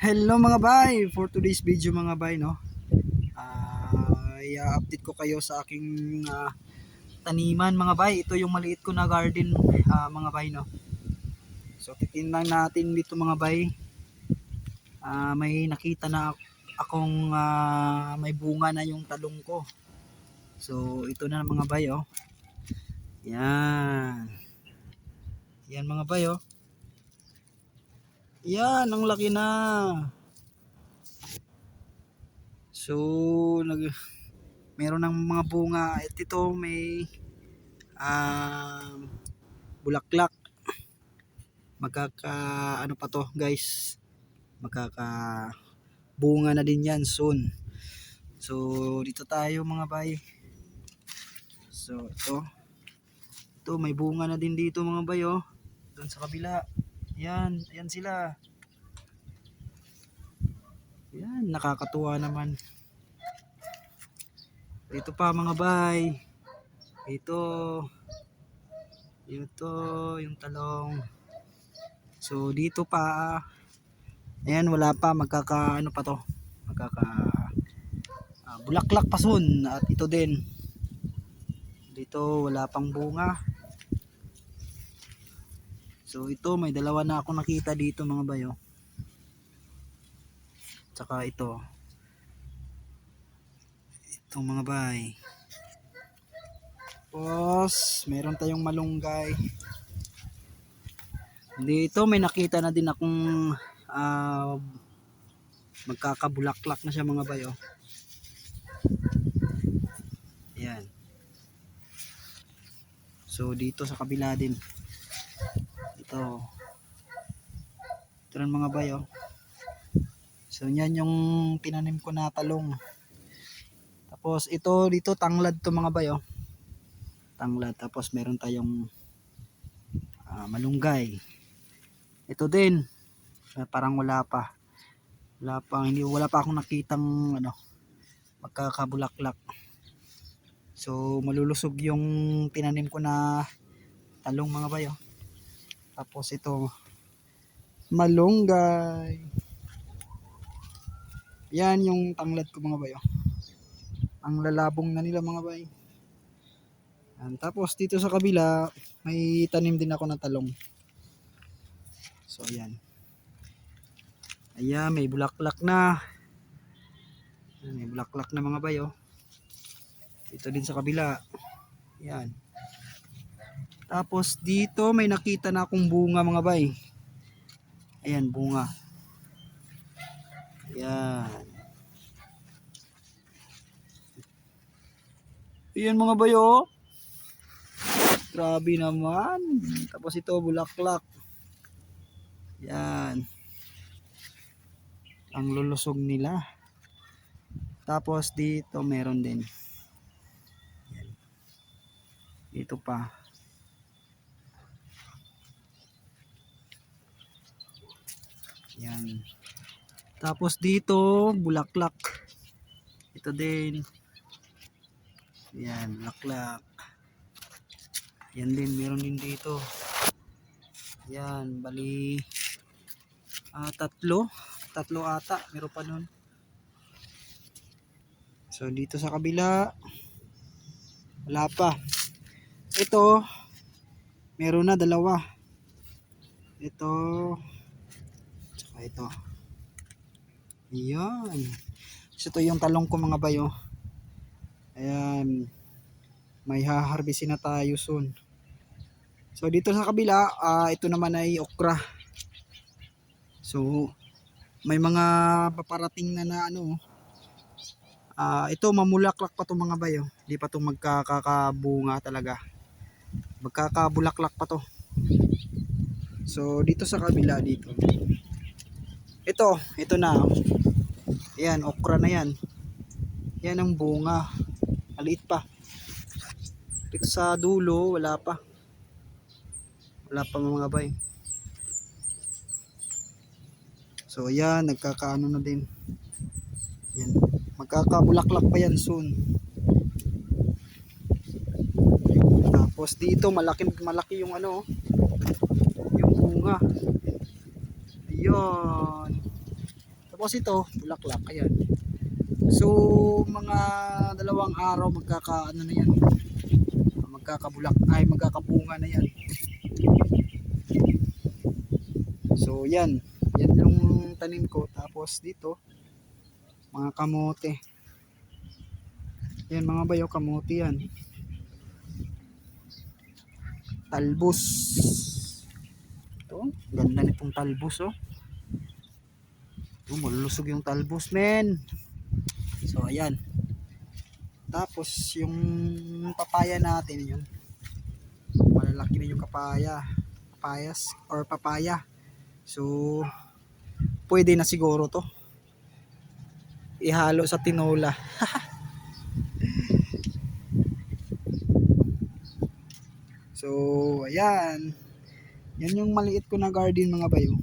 Hello mga bay, for today's video mga bay, no, i-update ko kayo sa aking taniman mga bay. Ito yung maliit ko na garden, mga bay, no. So titingnan natin dito mga bay. May nakita na akong may bunga na yung talong ko. So ito na mga bay, oh. Yan. Yan mga bay, oh. Yan, ang laki na. So meron ng mga bunga. At ito may bulaklak. Ano pa to guys, bunga na din yan soon. So dito tayo mga bay. So ito may bunga na din dito mga bay, oh. Doon sa kabila. Yan sila. Yan, nakakatuwa naman. Ito pa mga bay. Ito yung talong. So dito pa, ayan, wala pa, ano pa to, bulaklak pa soon. At ito din, dito wala pang bunga. So ito, may dalawa na ako nakita dito mga bayo. Tsaka ito mga bay. Tapos meron tayong malunggay. Dito may nakita na din akong magkakabulaklak na siya mga bayo. Ayan. So dito sa kabila din. Ito rin mga bayo. So yan yung tinanim ko na talong. Tapos ito dito tanglad to mga bayo. Tanglad. Tapos meron tayong malunggay. Ito din, parang wala pa akong nakitang magkakabulaklak. So malulusog yung tinanim ko na talong mga bayo. Tapos ito malunggay. Yan yung tanglad ko mga bayo. Ang lalabong na nila mga bay. Tapos dito sa kabila may tanim din ako ng talong. So ayan. Ayan, may bulaklak na. May bulaklak na mga bayo. Ito din sa kabila. Ayan. Tapos dito may nakita na akong bunga mga bay. Ayan, bunga. Ayan. Ayan mga bayo. Grabe naman. Tapos ito bulaklak. Yan. Ang lulusog nila. Tapos dito meron din. Yan. Dito pa. Yan. Tapos dito bulaklak. Ito din. Yan, bulaklak. Yan din, meron din dito. Yan, bali tatlo ata, meron pa nun. So dito sa kabila wala pa. Ito meron na dalawa. Ito tsaka ito. Ayan. So ito yung talong ko mga bayo. Ayan, may haharbisin na tayo soon. So dito sa kabila, ito naman ay okra. So may mga paparating na ito mamulaklak pa to mga bayo. Hindi pa to magkakabunga talaga. Magkakabulaklak pa to. So dito sa kabila dito. Ito na. Ayan, okra na yan. Yan ang bunga. Maliit pa. Dito sa dulo wala pa mga bay. So ayan, nagkakaano na din. Yan, magkakabulaklak pa yan soon. Tapos dito malaki yung yung bunga. Ayun. Tapos ito, bulaklak, ayan. So, mga 2 araw magkaka ano na yan. Magkakabunga na yan. So, yan. Yan yung tanim ko. Tapos dito, mga kamote. Yan mga bayo, kamote yan. Talbos. Ito, ganda nitong talbos, oh. Ito, malulusog yung talbos, men. So, ayan. Tapos, yung papaya natin, yun. Malalaki na yung papayas or papaya. So, pwede na siguro to ihalo sa tinola. So, ayan. Yan yung maliit ko na garden mga bayo.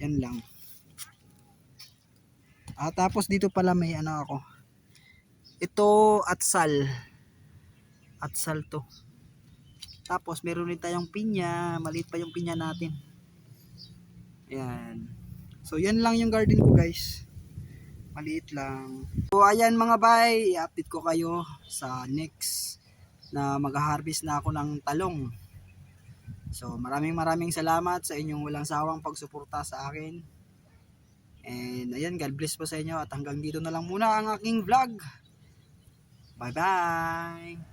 Yan lang. Tapos dito pala may ano ako. Ito atsal. Atsal to. Tapos meron din tayong pinya. Maliit pa yung pinya natin. Ayan. So, yan lang yung garden ko guys. Maliit lang. So, ayan mga bay. I-update ko kayo sa next na mag-harvest na ako ng talong. So maraming salamat sa inyong walang sawang pagsuporta sa akin. And ayan, God bless po sa inyo at hanggang dito na lang muna ang aking vlog. Bye bye!